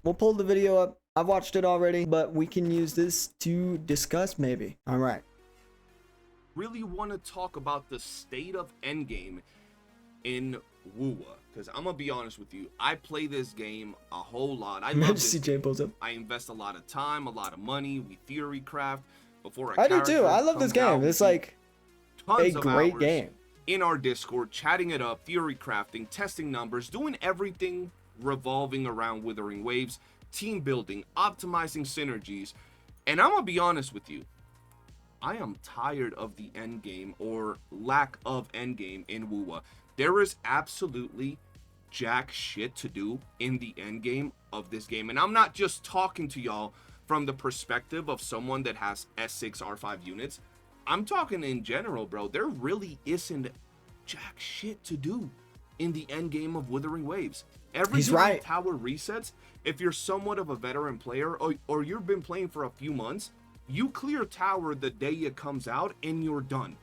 We'll pull the video up. I've watched it already, but we can use this to discuss maybe. All right. Really want to talk about the state of Endgame in WuWa, because I'm gonna be honest with you, I play this game a whole lot. I love this SkullCjay pulls up. I invest a lot of time, a lot of money. We theory craft before I do too. I love this game. It's like a great game. In our Discord, chatting it up, theory crafting, testing numbers, doing everything revolving around Wuthering Waves, team building, optimizing synergies. And I'm gonna be honest with you, I am tired of the endgame or lack of endgame in WuWa. There is absolutely jack shit to do in the endgame of this game. And I'm not just talking to y'all from the perspective of someone that has S6 R5 units. I'm talking in general, bro. There really isn't jack shit to do in the endgame of Wuthering Waves. Every right. tower resets. If you're somewhat of a veteran player or you've been playing for a few months, you clear tower the day it comes out and you're done.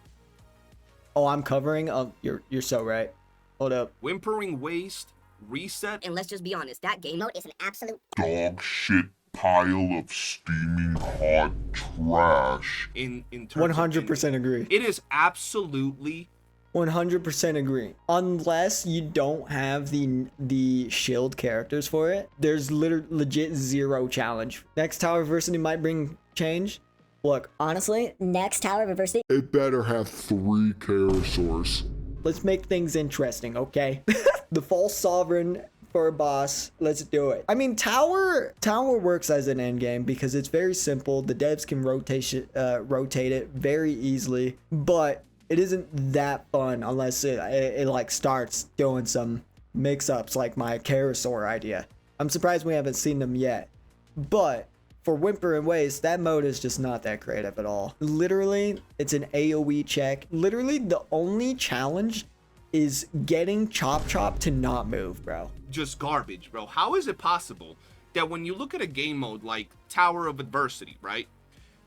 Oh, I'm covering. You're so right. Hold up. Whimpering Waste reset. And let's just be honest, that game mode is an absolute dog shit pile of steaming hot trash. In terms 100% agree. It is absolutely 100% agree. Unless you don't have the shield characters for it, there's legit zero challenge. Next tower adversity might bring change. Look, honestly, next tower of adversity, It better have 3 Karasaurs. let's make things interesting, okay? The false sovereign for a boss. Let's do it. I mean, tower works as an end game because it's very simple. The devs can rotate it very easily, but it isn't that fun unless it like starts doing some mix-ups like my Karasaur idea. I'm surprised we haven't seen them yet, but for Whimper and Waste, that mode is just not that creative at all. Literally, it's an AoE check. Literally, the only challenge is getting Chop Chop to not move, bro. just garbage, bro. How is it possible that when you look at a game mode like Tower of Adversity, right?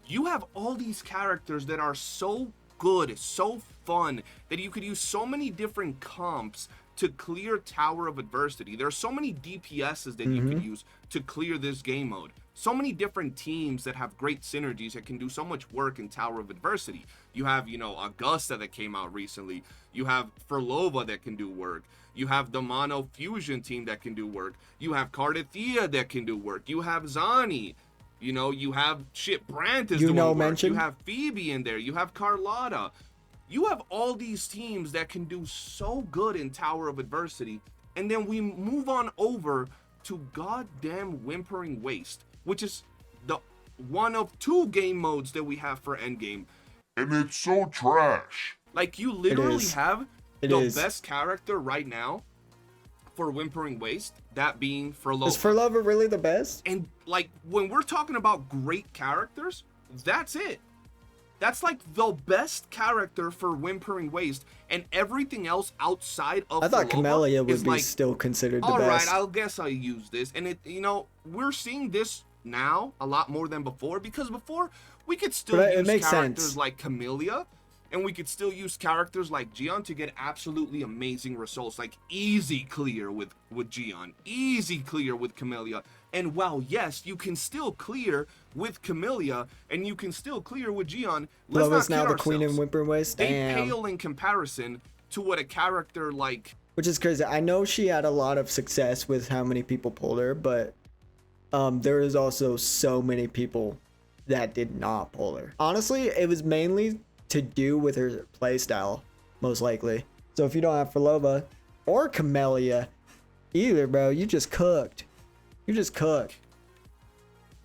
You have all these characters that are so good, so fun, that you could use so many different comps to clear Tower of Adversity. There are so many DPSs that you could use to clear this game mode. So many different teams that have great synergies that can do so much work in Tower of Adversity. You have, you know, Augusta that came out recently. You have Furlova that can do work. You have the Mono Fusion team that can do work. You have Cardathea that can do work. You have Zani. You know, you have Brandt is doing work. Mentioned. You have Phoebe in there. You have Carlotta. You have all these teams that can do so good in Tower of Adversity. And then we move on over to goddamn Whimpering Waste, which is the one of 2 game modes that we have for Endgame. And it's so trash. Like, you literally have the best character right now for Whimpering Waste, that being Furlova. Is Furlova really the best? And, like, when we're talking about great characters, that's it. That's, like, the best character for Whimpering Waste, and everything else outside of I thought Furlova Camellia would is be like, still considered the all best. right, I'll guess I'll use this. And, it, you know, we're seeing this now a lot more than before, because before we could still use characters like Camellia, and we could still use characters like Gion to get absolutely amazing results, like easy clear with Gion, easy clear with Camellia. And while yes, you can still clear with Camellia, and you can still clear with Gion, let's not kid now the ourselves. queen in Whimpering Waste. They pale in comparison to what a character like, which is crazy. I know she had a lot of success with how many people pulled her, but there is also so many people that did not pull her. Honestly, it was mainly to do with her playstyle, most likely. So if you don't have Furlova or Camellia either, bro, you just cooked. You just cooked.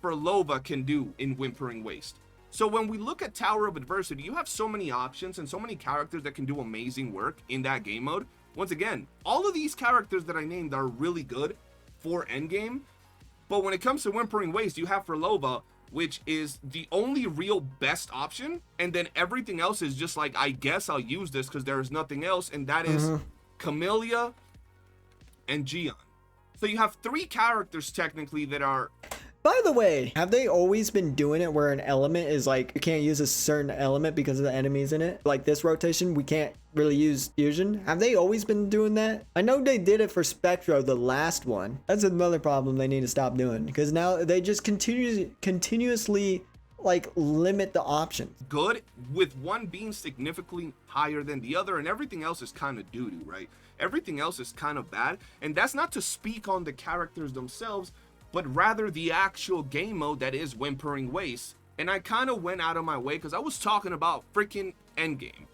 Furlova can do in Whimpering Waste. So when we look at Tower of Adversity, you have so many options and so many characters that can do amazing work in that game mode. Once again, all of these characters that I named are really good for endgame. But when it comes to Whimpering Waste, you have Furlova, which is the only real best option. And then everything else is just like, I guess I'll use this because there is nothing else. And that is Camellia and Gion. So you have 3 characters technically that are By the way, have they always been doing it where an element is like, you can't use a certain element because of the enemies in it? Like this rotation, we can't really use fusion. Have they always been doing that? I know they did it for Spectro, the last one. That's another problem they need to stop doing, because now they just continuously like limit the options. Good, with one being significantly higher than the other, and everything else is kind of doo-doo, right? Everything else is kind of bad, and that's not to speak on the characters themselves, but rather the actual game mode that is Whimpering Waves. And I kind of went out of my way because I was talking about freaking Endgame.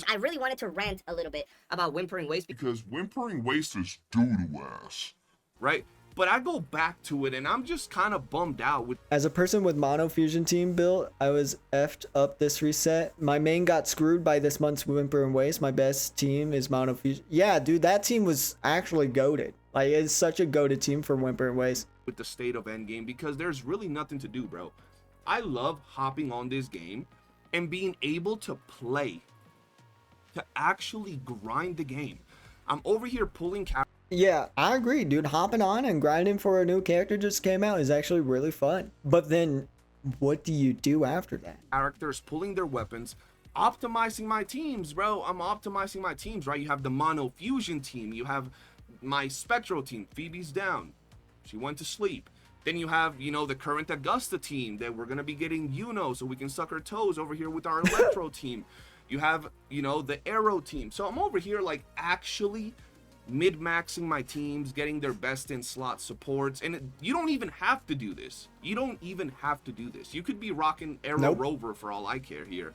I really wanted to rant a little bit about Whimpering Waves Because Whimpering Waves is doo-doo ass. Right? But I go back to it and I'm just kind of bummed out with. As a person with mono fusion team built, I was effed up this reset. My main got screwed by this month's Whimpering Waves. My best team is mono fusion. Yeah, dude, that team was actually goated. Like, it's such a goated team for Whimpering Waves. With the state of Endgame, because there's really nothing to do, bro. I love hopping on this game and being able to play, to actually grind the game. I'm over here pulling Yeah, I agree, dude. Hopping on and grinding for a new character just came out is actually really fun. But then what do you do after that? characters, pulling their weapons, optimizing my teams, bro. I'm optimizing my teams, right? You have the mono fusion team, you have my Spectral team. Phoebe's down, she went to sleep. Then you have, you know, the current Augusta team that we're gonna be getting so we can suck our toes over here with our Electro team. You have, you know, the Arrow team. So I'm over here like actually mid-maxing my teams, getting their best in slot supports, and you don't even have to do this. You don't even have to do this. You could be rocking Arrow Rover for all I care here.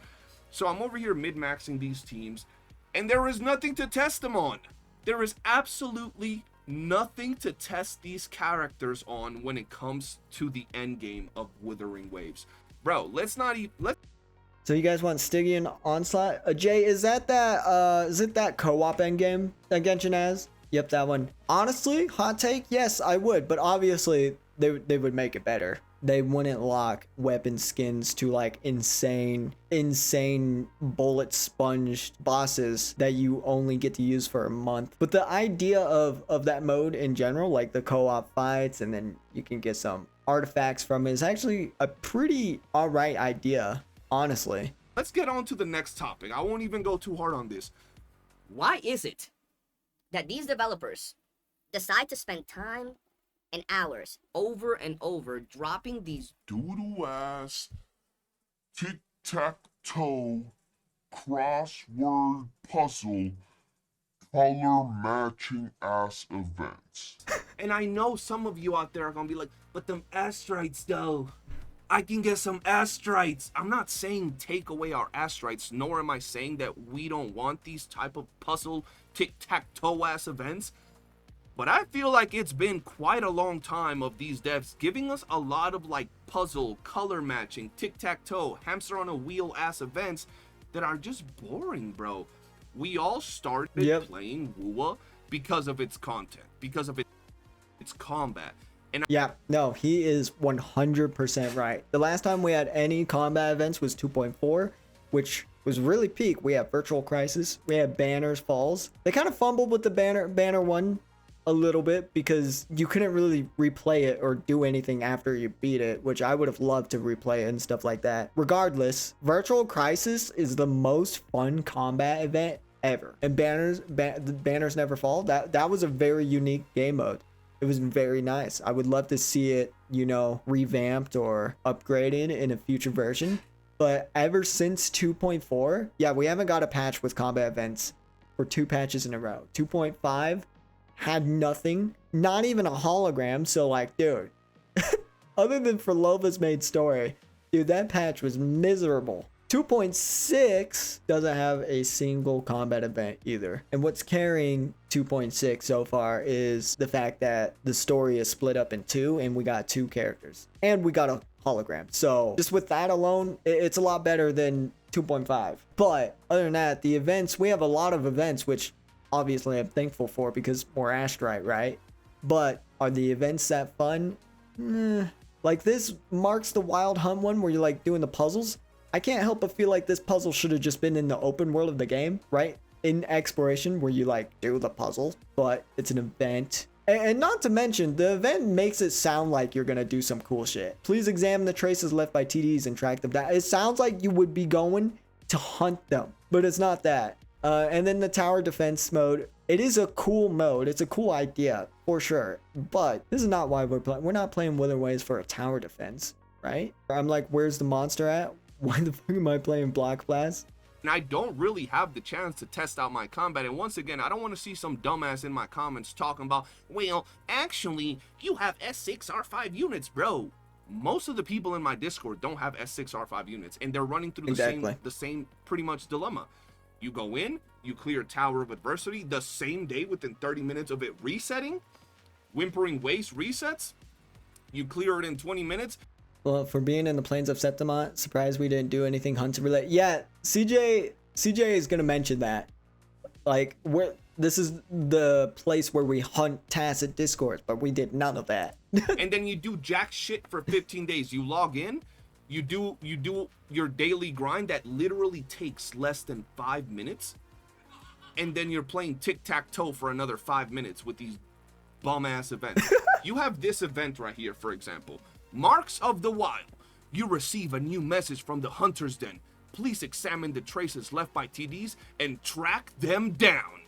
So I'm over here mid-maxing these teams, and there is nothing to test them on. There is absolutely nothing to test these characters on when it comes to the end game of Wuthering Waves. Bro, let's not even So you guys want Stygian Onslaught? Jay, is it that co-op endgame that Genshin has? Yep, that one. Honestly, hot take, yes, I would, but obviously they would make it better. They wouldn't lock weapon skins to like insane bullet sponge bosses that you only get to use for a month. But the idea of that mode in general, like the co-op fights, and then you can get some artifacts from it, is actually a pretty alright idea, honestly. let's get on to the next topic. I won't even go too hard on this. Why is it that these developers decide to spend time and hours over and over dropping these Doo-doo ass, tic-tac-toe, crossword puzzle, color matching ass events? And I know some of you out there are gonna be like, but them astrites though, I can get some astrites. I'm not saying take away our astrites, nor am I saying that we don't want these type of puzzle tic-tac-toe ass events. But I feel like it's been quite a long time of these devs giving us a lot of like puzzle, color matching, tic-tac-toe, hamster on a wheel ass events that are just boring, bro. We all started playing WuWa because of its content, because of its combat. And Yeah, no, he is 100% right. The last time we had any combat events was 2.4, which was really peak. We had Virtual Crisis, we had Banners Falls. They kind of fumbled with the banner one a little bit because you couldn't really replay it or do anything after you beat it, which I would have loved to replay it and stuff like that. Regardless, Virtual Crisis is the most fun combat event ever. And Banners Never Fall, that was a very unique game mode. It was very nice. I would love to see it, you know, revamped or upgraded in a future version. But ever since 2.4, yeah, we haven't got a patch with combat events for 2 patches in a row. 2.5 had nothing, not even a hologram. So like, dude, other than for Lova's main story, dude, that patch was miserable. 2.6 doesn't have a single combat event either. And what's carrying 2.6 so far is the fact that the story is split up in 2 and we got 2 characters and we got a hologram. So just with that alone, it's a lot better than 2.5. But other than that, the events, we have a lot of events, which obviously I'm thankful for because more Astrite, right? But are the events that fun? Like this Marks the Wild Hunt one where you're like doing the puzzles. I can't help but feel like this puzzle should have just been in the open world of the game, right? In exploration where you like do the puzzle, but it's an event And not to mention, the event makes it sound like you're gonna do some cool shit. Please examine the traces left by TDs and track them down. It sounds like you would be going to hunt them, but it's not that. And then the tower defense mode, it is a cool mode. It's a cool idea for sure, but this is not why we're playing. We're not playing Wuthering Waves for a tower defense, right? I'm like, where's the monster at? Why the fuck am I playing Block Blast? And I don't really have the chance to test out my combat. And once again, I don't want to see some dumbass in my comments talking about, well, actually, you have S6R5 units, bro. Most of the people in my Discord don't have S6R5 units, and they're running through the same pretty much dilemma. You go in, you clear Tower of Adversity the same day within 30 minutes of it resetting. Whimpering Waves resets. You clear it in 20 minutes. Well, for being in the Plains of Septimont, surprised we didn't do anything hunt related. Yeah, CJ is gonna mention that. Like, this is the place where we hunt tacit discords, but we did none of that. And then you do jack shit for 15 days. You log in, you do your daily grind that literally takes less than 5 minutes, and then you're playing tic-tac-toe for another 5 minutes with these bum-ass events. You have this event right here, for example. Marks of the Wild. You receive a new message from the Hunter's Den. Please examine the traces left by TDs and track them down.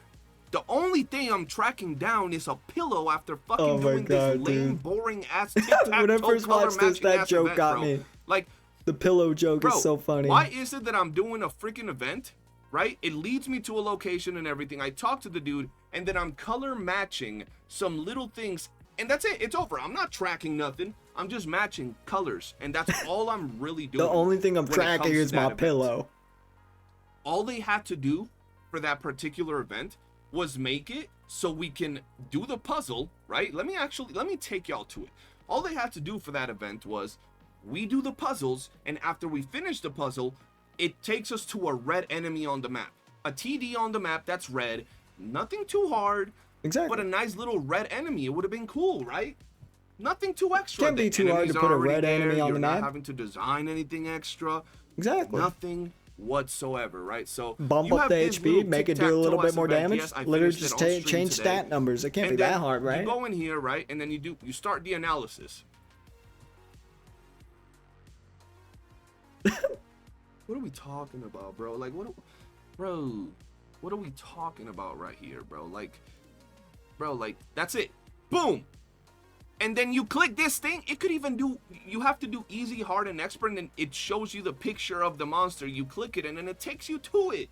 The only thing I'm tracking down is a pillow after fucking doing this lame, boring ass tic-tac-toe When I first watched this, that joke event, got bro. me. Like, The pillow joke bro, is so funny. why is it that I'm doing a freaking event, right? It leads me to a location and everything. I talk to the dude, and then I'm color matching some little things, and that's it. It's over. I'm not tracking nothing. I'm just matching colors, and that's all I'm really doing. The only thing I'm when it tracking comes to is that my event. pillow. All they had to do for that particular event was make it so we can do the puzzle, right? Let me take y'all to it. All they had to do for that event was we do the puzzles, and after we finish the puzzle, it takes us to a red enemy on the map. A TD on the map that's red. Nothing too hard. Exactly. But a nice little red enemy. It would have been cool, right? Nothing too extra. Can't be The too hard enemies to are put a already red there. enemy on You're the not map. having to design anything extra. Exactly. Nothing whatsoever, right? So Bump you up have the this HP, little make it do a little tic-tac-toe bit more event. damage. Yes, I Literally finished just it on stream change today. stat numbers. It can't And be that then hard, right? You go in here, right, and then you start the analysis. What are we talking about, bro? Like, what are we talking about right here, bro? Like, that's it. Boom. And then you click this thing. It could even do, you have to do easy, hard, and expert, and then it shows you the picture of the monster. You click it, and then it takes you to it.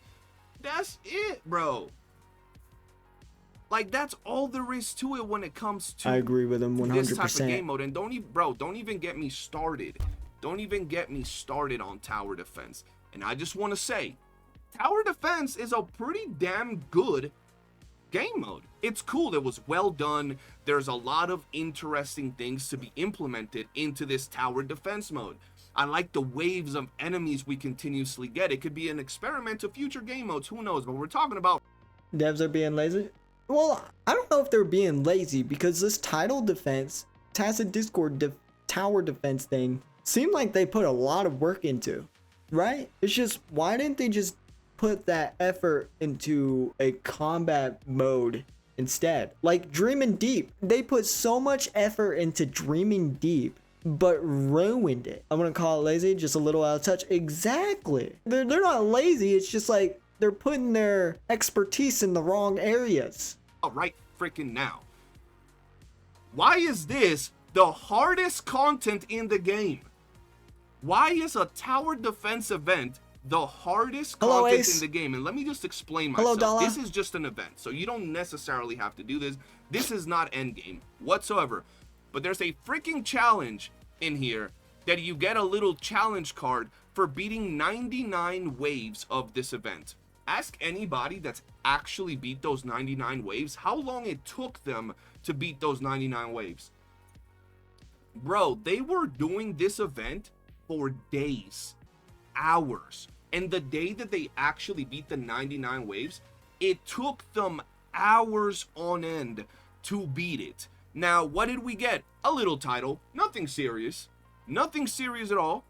That's it, bro. Like, that's all there is to it when it comes to I agree with him 100%. this type of game mode. And don't even get me started. Don't even get me started on tower defense. And I just want to say, tower defense is a pretty damn good game mode. It's cool. It was well done. There's a lot of interesting things to be implemented into this tower defense mode. I like the waves of enemies we continuously get. It could be an experiment to future game modes. Who knows? But we're talking about Devs are being lazy? Well, I don't know if they're being lazy because this title defense, Tacit Discord tower defense thing seemed like they put a lot of work into, right? It's just, why didn't they just put that effort into a combat mode instead? Like Dreaming Deep, they put so much effort into Dreaming Deep, but ruined it. I'm gonna call it lazy, just a little out of touch. Exactly. They're not lazy, it's just like they're putting their expertise in the wrong areas. right freaking now. Why is this the hardest content in the game? Why is a tower defense event the hardest Hello, content Ace. in the game? And let me just explain Hello, myself. Dala. This is just an event, so you don't necessarily have to do this. This is not Endgame whatsoever. But there's a freaking challenge in here that you get a little challenge card for beating 99 waves of this event. Ask anybody that's actually beat those 99 waves how long it took them to beat those 99 waves. Bro, they were doing this event for days, hours. And the day that they actually beat the 99 waves, it took them hours on end to beat it. Now, what did we get? A little title. Nothing serious. Nothing serious at all.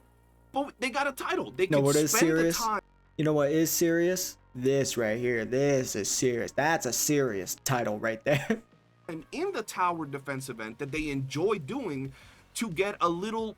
But they got a title. They know could what is spend the serious? time. You know what is serious? This right here. This is serious. That's a serious title right there. time in the tower defense event that they enjoy doing to get a little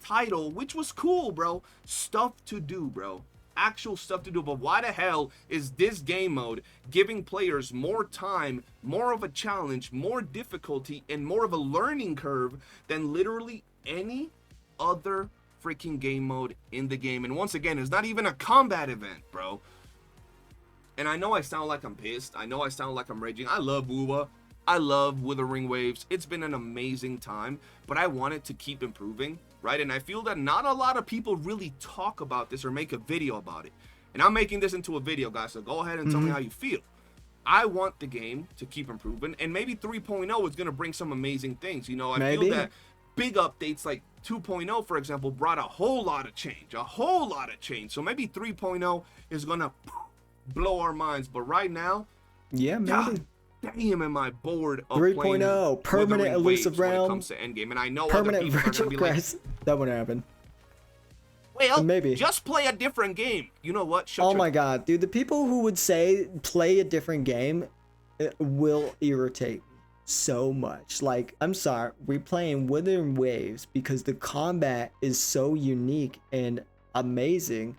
title, which was cool, bro. Stuff to do, bro. Actual stuff to do. But why the hell is this game mode giving players more time, more of a challenge, more difficulty, and more of a learning curve than literally any other freaking game mode in the game? And once again, it's not even a combat event, bro. And I know I sound like I'm pissed. I know I sound like I'm raging. I love WuWa. I love Wuthering Waves. It's been an amazing time, but I want it to keep improving, right? And I feel that not a lot of people really talk about this or make a video about it. And I'm making this into a video, guys, so go ahead and tell me how you feel. I want the game to keep improving, and maybe 3.0 is going to bring some amazing things. You know, I feel that big updates like 2.0, for example, brought a whole lot of change. So maybe 3.0 is going to blow our minds. But right now, yeah, maybe. God, damn, am I bored of 3.0 permanent elusive realm when it comes to Endgame. And I know permanent other people are virtual gonna be like, crisis. That wouldn't happen. well, maybe just play a different game. You know what? Oh my god, dude, the people who would say play a different game will irritate me so much. Like, I'm sorry, we're playing Wuthering Waves because the combat is so unique and amazing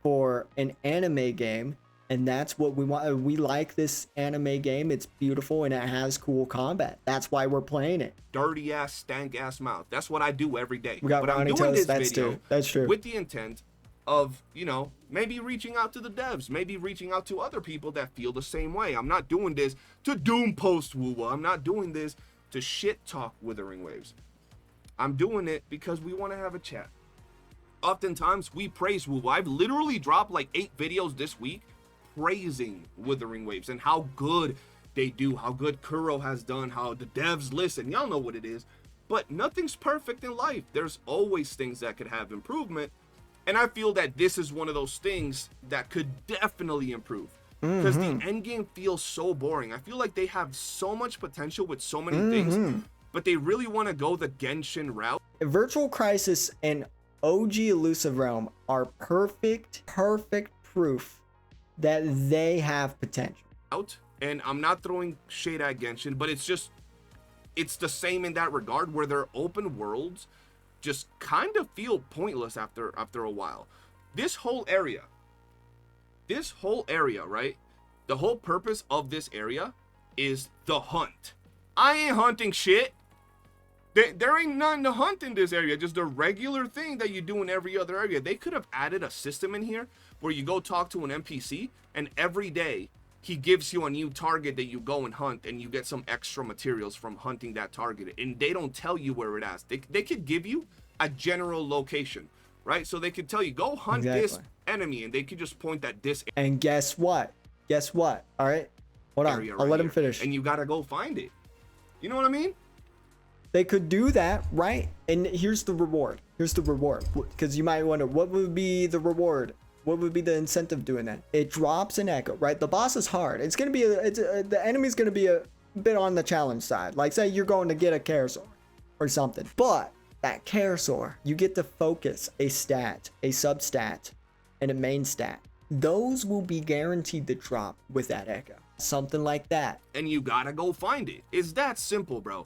for an anime game. And that's what we want. We like this anime game. It's beautiful and it has cool combat. That's why we're playing it. Dirty ass, stank ass mouth. That's what I do every day. We got but Ronnie I'm doing Toast, this that's video true. That's true. with the intent of, you know, maybe reaching out to the devs, maybe reaching out to other people that feel the same way. I'm not doing this to doom post WuWa. I'm not doing this to shit talk Wuthering Waves. I'm doing it because we want to have a chat. Oftentimes we praise WuWa. I've literally dropped like 8 videos this week praising Wuthering Waves and how good they do, how good Kuro has done, how the devs listen. Y'all know what it is. But nothing's perfect in life. There's always things that could have improvement. And I feel that this is one of those things that could definitely improve. Because the end game feels so boring. I feel like they have so much potential with so many things, but they really want to go the Genshin route. Virtual Crisis and OG Elusive Realm are perfect proof that they have potential. And I'm not throwing shade at Genshin, but it's the same in that regard, where their open worlds just kind of feel pointless after a while. This whole area, right? The whole purpose of this area is the hunt. I ain't hunting shit. There ain't nothing to hunt in this area, just a regular thing that you do in every other area. They could have added a system in here where you go talk to an NPC and every day he gives you a new target that you go and hunt, and you get some extra materials from hunting that target. And they don't tell you where it is. They could give you a general location, right? So they could tell you, go hunt this enemy, and they could just point at this area. And guess what? All right, hold on. I'll let him finish. And you gotta go find it. You know what I mean? They could do that, right? And here's the reward. Because you might wonder, what would be the reward? What would be the incentive doing that? It drops an echo, right? The boss is hard. It's gonna be the enemy's gonna be a bit on the challenge side. Like, say you're going to get a Carousel or something, but that Carousel, you get to focus a stat, a substat, and a main stat. Those will be guaranteed to drop with that echo. Something like that. And you gotta go find it. It's that simple, bro.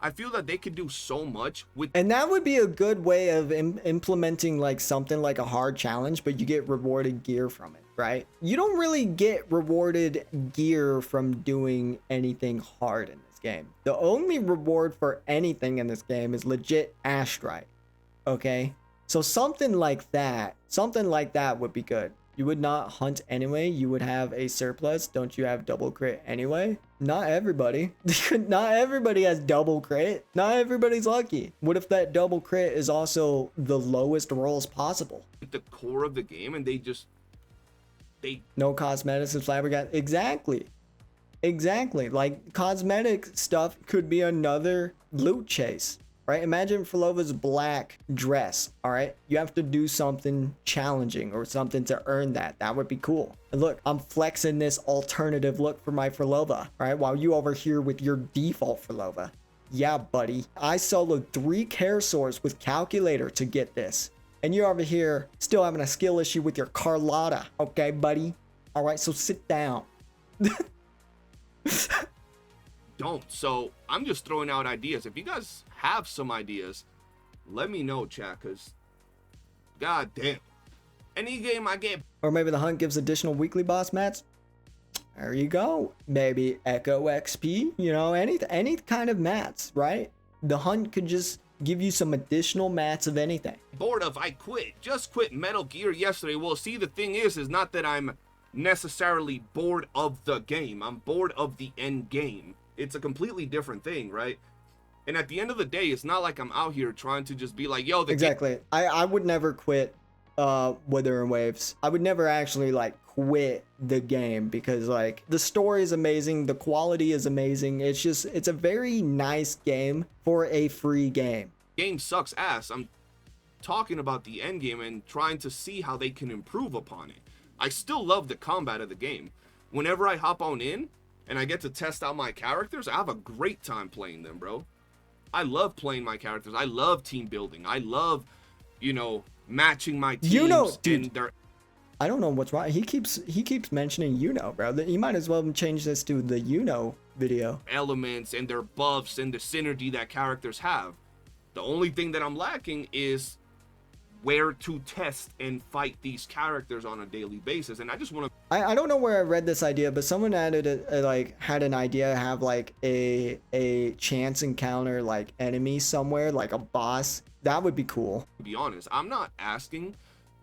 I feel that they could do so much with, and that would be a good way of implementing like something like a hard challenge, but you get rewarded gear from it, right? You don't really get rewarded gear from doing anything hard in this game. The only reward for anything in this game is legit Astrite. Okay, so something like that would be good. You would not hunt anyway. You would have a surplus. Don't you have double crit anyway? Not everybody. Not everybody has double crit. Not everybody's lucky. What if that double crit is also the lowest rolls possible? the core of the game, and they no cosmetics and flabbergasted. Exactly. Like, cosmetic stuff could be another loot chase. Right? Imagine Falova's black dress, all right? You have to do something challenging or something to earn that. That would be cool. And look, I'm flexing this alternative look for my Falova, right? While you over here with your default Falova. Yeah, buddy. I soloed 3 Carousels with Calculator to get this. And you're over here still having a skill issue with your Carlotta. Okay, buddy? All right, so sit down. don't. So I'm just throwing out ideas. If you guys have some ideas, let me know, chat, because god damn. Any game I get. Or maybe the hunt gives additional weekly boss mats. There you go. Maybe Echo XP, you know, any kind of mats, right? The hunt could just give you some additional mats of anything. Bored of, I quit. Just quit Metal Gear yesterday. Well, see, the thing is not that I'm necessarily bored of the game. I'm bored of the end game. It's a completely different thing, right? And at the end of the day, it's not like I'm out here trying to just be like, yo, the Exactly. I would never quit Wuthering Waves. I would never actually like quit the game because like the story is amazing, the quality is amazing. It's a very nice game for a free game. game sucks ass. I'm talking about the end game and trying to see how they can improve upon it. I still love the combat of the game. Whenever I hop on in and I get to test out my characters, I have a great time playing them, bro. I love playing my characters. I love team building. I love, you know, matching my teams. You know, dude, and their I don't know what's wrong. He keeps mentioning bro. You might as well change this to the video. elements and their buffs and the synergy that characters have. The only thing that I'm lacking is where to test and fight these characters on a daily basis. And I just want to. I don't know where I read this idea, but someone added had an idea to have like a chance encounter like enemy somewhere, like a boss. That would be cool. Be honest, I'm not asking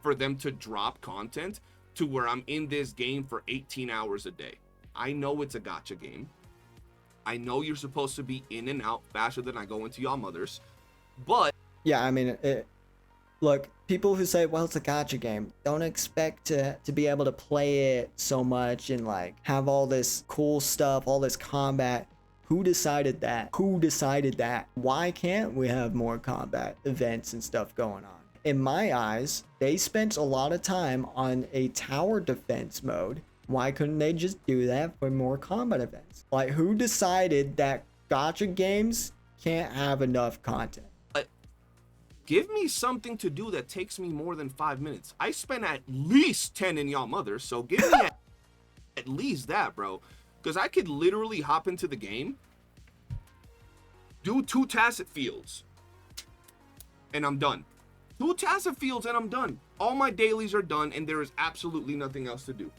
for them to drop content to where I'm in this game for 18 hours a day. I know it's a gacha game. I know you're supposed to be in and out faster than I go into y'all mothers, but Yeah, I mean, look, people who say, well, it's a gacha game, don't expect to be able to play it so much and like have all this cool stuff, all this combat. Who decided that? Who decided that? Why can't we have more combat events and stuff going on? In my eyes, they spent a lot of time on a tower defense mode. Why couldn't they just do that for more combat events? Like, who decided that gacha games can't have enough content? give me something to do that takes me more than 5 minutes. I spend at least 10 in y'all mothers, so give me at least that, bro. Because I could literally hop into the game, do 2 tacit fields, and I'm done. 2 tacit fields and I'm done. All my dailies are done and there is absolutely nothing else to do.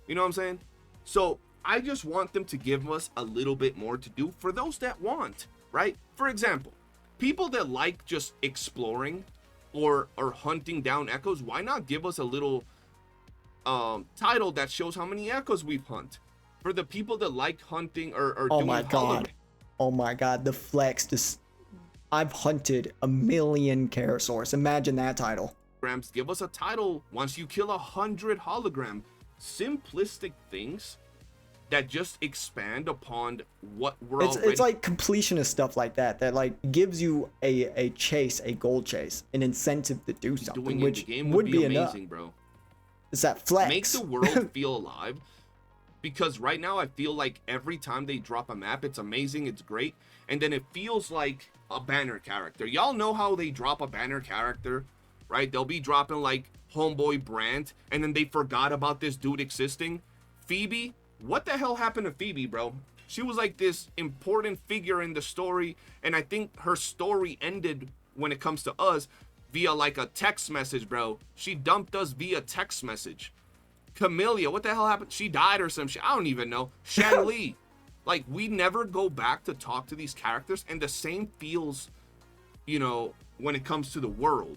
You know what I'm saying? So I just want them to give us a little bit more to do for those that want, right? For example, people that like just exploring or hunting down echoes, why not give us a little title that shows how many echoes we've hunted? For the people that like hunting or Oh doing my god. holograms. Oh my god, the flex. I've hunted 1 million Karasaurs. Imagine that title. Give us a title once you kill 100 hologram. Simplistic things that just expand upon what we're already. It's like completionist stuff like that like gives you a chase, a goal chase, an incentive to do something, doing which in the game would be amazing, enough. bro. It's that flex. Make the world feel alive. Because right now I feel like every time they drop a map, it's amazing, it's great, and then it feels like a banner character. Y'all know how they drop a banner character, right? They'll be dropping like Homeboy Brand, and then they forgot about this dude existing. Phoebe, what the hell happened to Phoebe, bro? She was like this important figure in the story, and I think her story ended when it comes to us via like a text message, bro. She dumped us via text message. Camellia, what the hell happened? She died or some shit. I don't even know. Shan Li. Like, we never go back to talk to these characters, and the same feels, you know, when it comes to the world.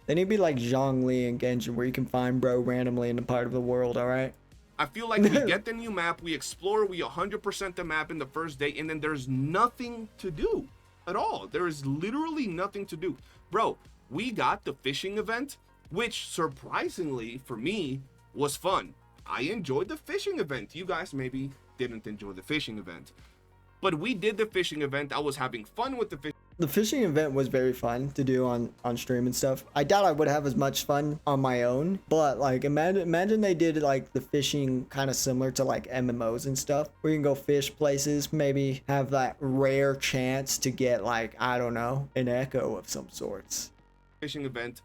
They need to be like Zhongli and Genshin, where you can find bro randomly in a part of the world, alright? I feel like we get the new map, we explore, we 100% the map in the first day, and then there's nothing to do at all. There is literally nothing to do. Bro, we got the fishing event, which surprisingly, for me, was fun. I enjoyed the fishing event. You guys maybe didn't enjoy the fishing event, but we did the fishing event. I was having fun with the fish. The fishing event was very fun to do on stream and stuff. I doubt I would have as much fun on my own, but like imagine they did like the fishing kind of similar to like MMOs and stuff, where you can go fish places, maybe have that rare chance to get like, I don't know, an echo of some sorts. Fishing event,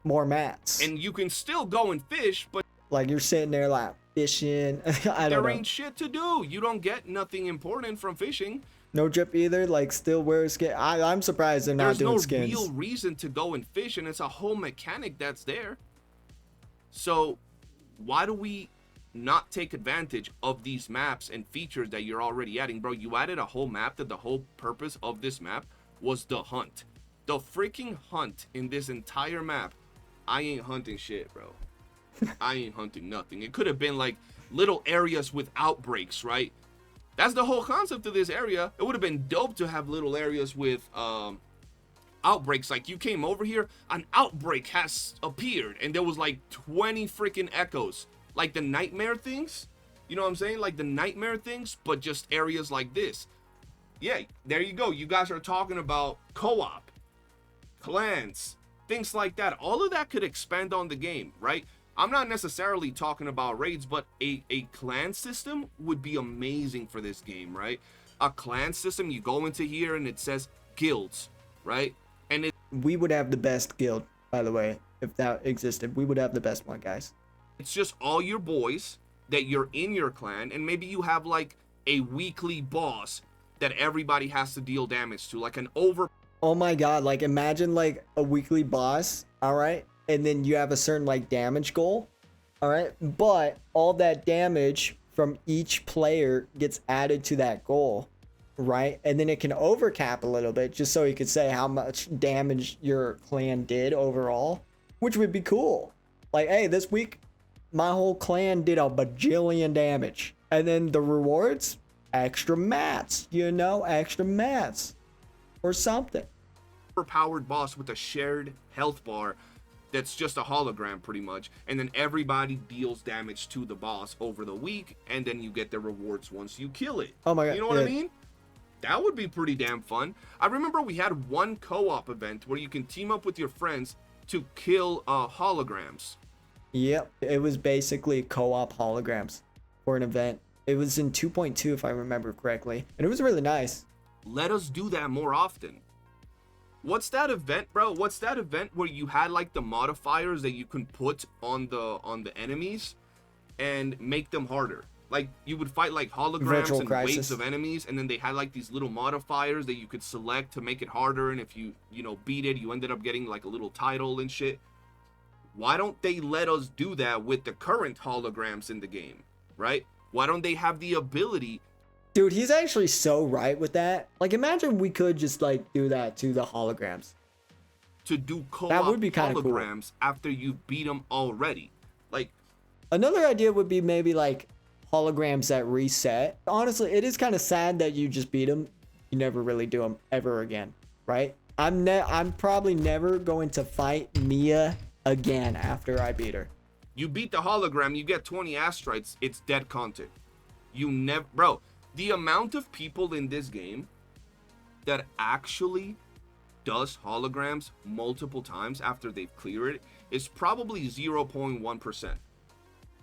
More mats. and you can still go and fish, but Like you're sitting there like fishing. I don't There know. ain't shit to do. You don't get nothing important from fishing. No drip either. Like still wear skin. I'm surprised they're not There's doing no skins. real reason to go and fish, and it's a whole mechanic that's there. So why do we not take advantage of these maps and features that you're already adding? Bro, you added a whole map that the whole purpose of this map was the hunt. The freaking hunt in this entire map. I ain't hunting shit, bro. I ain't hunting nothing. It could have been like little areas with outbreaks, right? That's the whole concept of this area. It would have been dope to have little areas with outbreaks. Like you came over here, an outbreak has appeared, and there was like 20 freaking echoes. Like the nightmare things. You know what I'm saying? Like the nightmare things, but just areas like this. Yeah, there you go. You guys are talking about co-op, clans, things like that. All of that could expand on the game, right? I'm not necessarily talking about raids, but a clan system would be amazing for this game, right? A clan system, you go into here and it says guilds, right? And We would have the best guild, by the way, if that existed. We would have the best one, guys. it's just all your boys that you're in your clan, and maybe you have like a weekly boss that everybody has to deal damage to, like an over. Oh my god, like imagine like a weekly boss, all right? And then you have a certain like damage goal, all right? But all that damage from each player gets added to that goal, right? And then it can overcap a little bit just so you could say how much damage your clan did overall, which would be cool. Like, hey, this week my whole clan did a bajillion damage. And then the rewards, extra mats, you know, extra mats or something. Overpowered boss with a shared health bar that's just a hologram pretty much, and then everybody deals damage to the boss over the week, and then you get the rewards once you kill it. Oh my god. You know what I yeah. mean? That would be pretty damn fun. I remember we had one co-op event where you can team up with your friends to kill holograms. Yep, it was basically co-op holograms for an event. It was in 2.2 if I remember correctly, and it was really nice. Let us do that more often. What's that event, bro? What's that event where you had like the modifiers that you can put on the enemies and make them harder? Like you would fight like holograms Virtual and Crisis. waves of enemies, and then they had like these little modifiers that you could select to make it harder, and if you beat it, you ended up getting like a little title and shit. Why don't they let us do that with the current holograms in the game, right? Why don't they have the ability Dude, he's actually so right with that. Like, imagine we could just like do that to the holograms. to do co-op That would be kinda cool. holograms after you beat them already? Like, Another idea would be maybe like holograms that reset. Honestly, it is kind of sad that you just beat them. You never really do them ever again, right? I'm probably never going to fight Mia again after I beat her. you beat the hologram, you get 20 astrites, it's dead content. You never, bro, the amount of people in this game that actually does holograms multiple times after they've cleared it is probably 0.1%.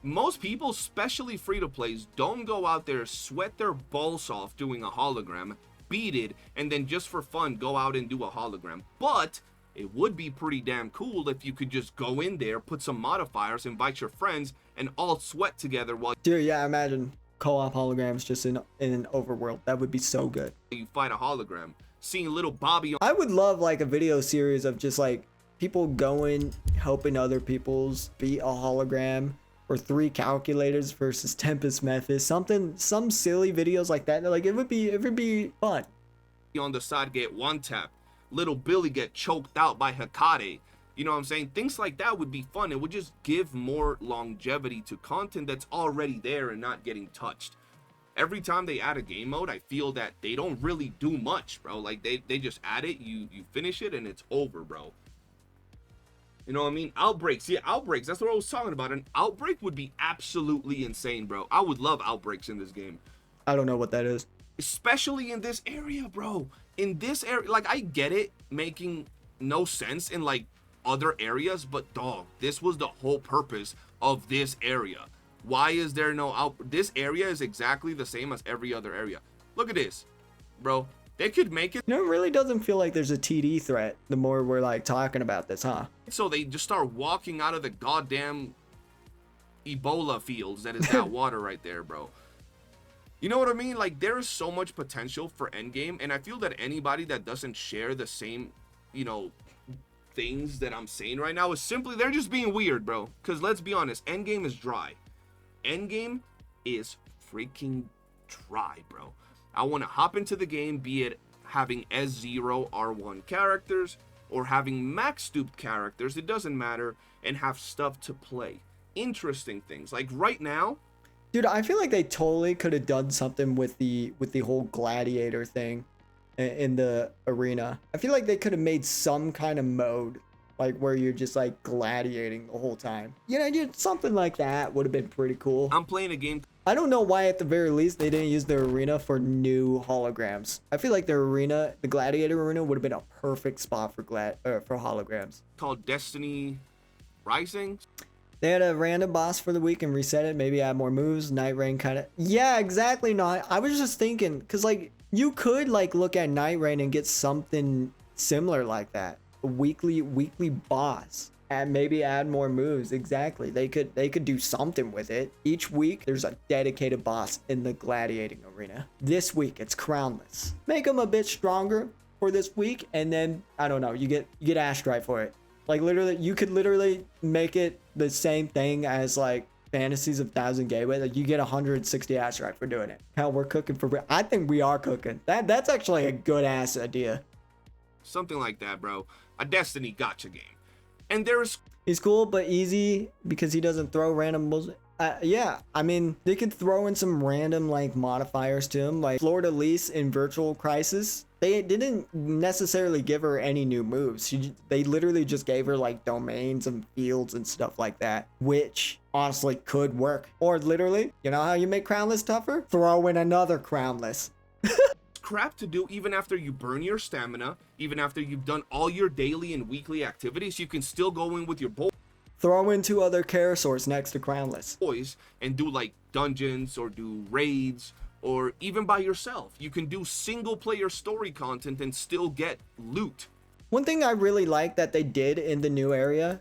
Most people, especially free-to-plays, don't go out there, sweat their balls off doing a hologram, beat it, and then just for fun go out and do a hologram. But it would be pretty damn cool if you could just go in there, put some modifiers, invite your friends, and all sweat together while Dude, yeah, imagine co-op holograms just in an overworld. That would be so good. you fight a hologram. Seeing little Bobby on I would love like a video series of just like people going, helping other people's beat a hologram, or 3 calculators versus Tempest Methods, some silly videos like that. Like it would be fun. the side get one tap. Little Billy get choked out by Hikade. You know what I'm saying? Things like that would be fun. It would just give more longevity to content that's already there and not getting touched. Every time they add a game mode, I feel that they don't really do much, bro. Like they just add it, you finish it, and it's over, bro. You know what I mean? Outbreaks. Yeah, outbreaks. That's what I was talking about. An outbreak would be absolutely insane, bro. I would love outbreaks in this game. I don't know what that is. Especially in this area, bro. In this area, like, I get it making no sense in, like, other areas, but, dog, this was the whole purpose of this area. Why is there no out? This area is exactly the same as every other area. Look at this, bro. They could make it You know, it really doesn't feel like there's a TD threat the more we're like talking about this, huh? so they just start walking out of the goddamn Ebola fields that is that water right there, bro. You know what I mean? Like, there is so much potential for Endgame, and I feel that anybody that doesn't share the same, you know, things that I'm saying right now is simply, they're just being weird, bro. Because let's be honest, Endgame is dry. Endgame is freaking dry, bro. I want to hop into the game, be it having S0 R1 characters or having max duped characters, it doesn't matter, and have stuff to play. Interesting things. Like right now, Dude, I feel like they totally could have done something with the whole gladiator thing in the arena. I feel like they could have made some kind of mode like where you're just like gladiating the whole time. You know, something like that would have been pretty cool. I'm playing a game. I don't know why at the very least they didn't use the arena for new holograms. I feel like the arena, the gladiator arena, would have been a perfect spot for holograms. Called Destiny Rising. They had a random boss for the week and reset it. Maybe add more moves. Night Rain kind of. Yeah, exactly. No, I was just thinking because like you could like look at Night Rain and get something similar like that. A weekly boss. And maybe add more moves. Exactly. They could do something with it. Each week there's a dedicated boss in the gladiating arena. This week it's crownless. Make them a bit stronger for this week, and then I don't know. You get Astrite for it. Like literally, you could literally make it the same thing as like Fantasies of Thousand Gateway. Like you get 160 Astrite for doing it. Hell, we're cooking for. I think we are cooking. That's actually a good ass idea. Something like that, bro. A Destiny gotcha game. And there's... He's cool, but easy because he doesn't throw random bullshit. Yeah, I mean, they could throw in some random like modifiers to him, like Fleur-de-Lis in Virtual Crisis. They didn't necessarily give her any new moves. They literally just gave her like domains and fields and stuff like that, which honestly could work. Or literally, you know how you make Crownless tougher? Throw in another Crownless. crap to do even after you burn your stamina, even after you've done all your daily and weekly activities. You can still go in with your Throw in 2 other Karasaurs next to Crownless. boys and do like dungeons or do raids, or even by yourself. You can do single player story content and still get loot. One thing I really like that they did in the new area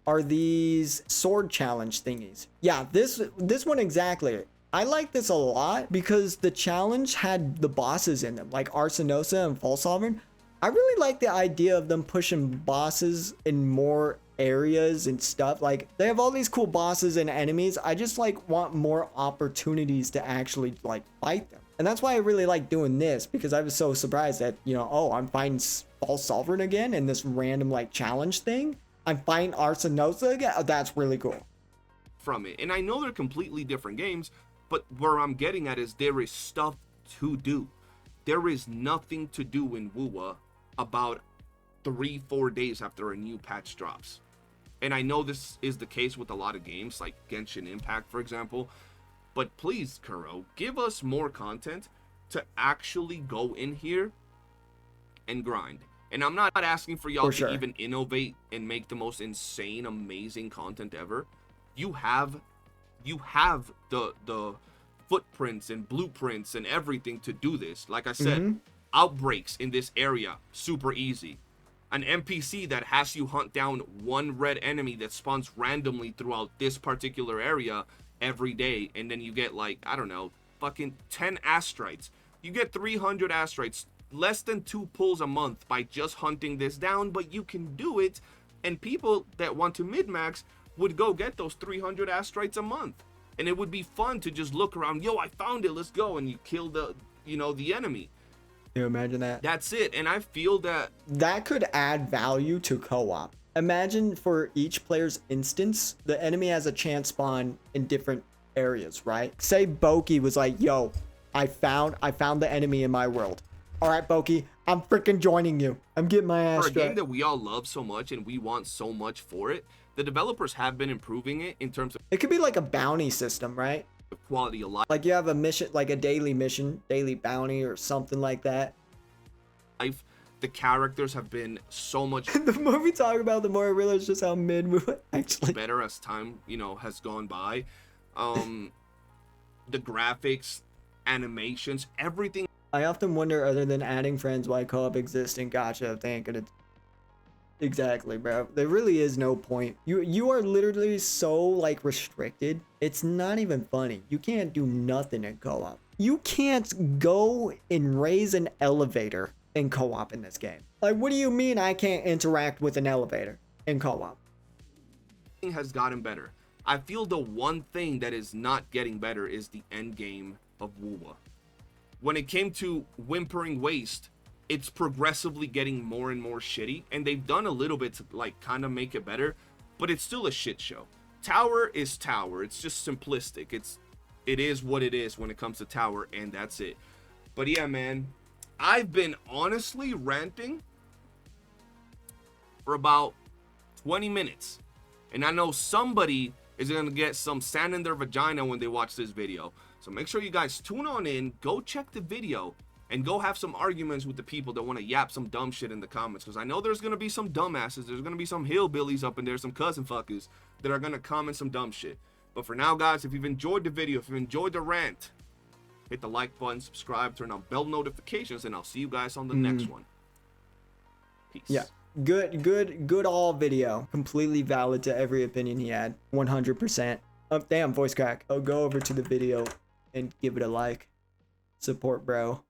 are these sword challenge thingies. Yeah, this one exactly. I like this a lot because the challenge had the bosses in them, like Arsenosa and False Sovereign. I really like the idea of them pushing bosses in more areas and stuff. Like they have all these cool bosses and enemies. I just like want more opportunities to actually like fight them. And that's why I really like doing this, because I was so surprised that, you know, oh, I'm fighting False Sovereign again in this random like challenge thing. I'm fighting Arsenosa again. Oh, that's really cool. From it. And I know they're completely different games, but where I'm getting at is there is stuff to do. There is nothing to do in WuWa about 3-4 days after a new patch drops. And I know this is the case with a lot of games like Genshin Impact, for example. But please, Kuro, give us more content to actually go in here and grind. And I'm not asking for y'all to even innovate and make the most insane, amazing content ever. You have the footprints and blueprints and everything to do this. Like I said, outbreaks in this area, super easy. An NPC that has you hunt down one red enemy that spawns randomly throughout this particular area every day, and then you get like, I don't know, fucking 10 astrites. You get 300 astrites, less than 2 pulls a month by just hunting this down, but you can do it, and people that want to min-max would go get those 300 astrites a month. And it would be fun to just look around, yo, I found it, let's go, and you kill the, you know, the enemy. Can you imagine that? That's it. And I feel that could add value to co-op. Imagine for each player's instance, the enemy has a chance spawn in different areas, right? Say Boki was like, yo, I found the enemy in my world. All right, Boki, I'm freaking joining you. I'm getting my ass for a game strapped. that we all love so much and we want so much for it, the developers have been improving it in terms of It could be like a bounty system, right? quality of life. Like you have a mission, like a daily mission, daily bounty or something like that. The characters have been so much The more we talk about, the more I realize just how mid we were actually. better as time, you know, has gone by. The graphics, animations, everything. I often wonder, other than adding friends, why co-op exists in Gacha if they ain't gonna. Exactly, bro. There really is no point. You are literally so like restricted. It's not even funny. You can't do nothing in co-op. You can't go and raise an elevator in co-op in this game. Like, what do you mean I can't interact with an elevator in co-op? Has gotten better. I feel the one thing that is not getting better is the end game of WuWa. When it came to Whimpering Waste, it's progressively getting more and more shitty, and they've done a little bit to like kind of make it better, but it's still a shit show. Tower is Tower. It's just simplistic. It is what it is when it comes to Tower, and that's it. But yeah, man, I've been honestly ranting for about 20 minutes. And I know somebody is going to get some sand in their vagina when they watch this video. So make sure you guys tune on in, go check the video, and go have some arguments with the people that want to yap some dumb shit in the comments. Because I know there's going to be some dumbasses, there's going to be some hillbillies up in there, some cousin fuckers, that are going to comment some dumb shit. But for now, guys, if you've enjoyed the video, if you've enjoyed the rant, hit the like button, subscribe, turn on bell notifications, and I'll see you guys on the next one. Peace. Yeah. Good all video. Completely valid to every opinion he had. 100%. Oh, damn, voice crack. Oh, go over to the video and give it a like. Support, bro.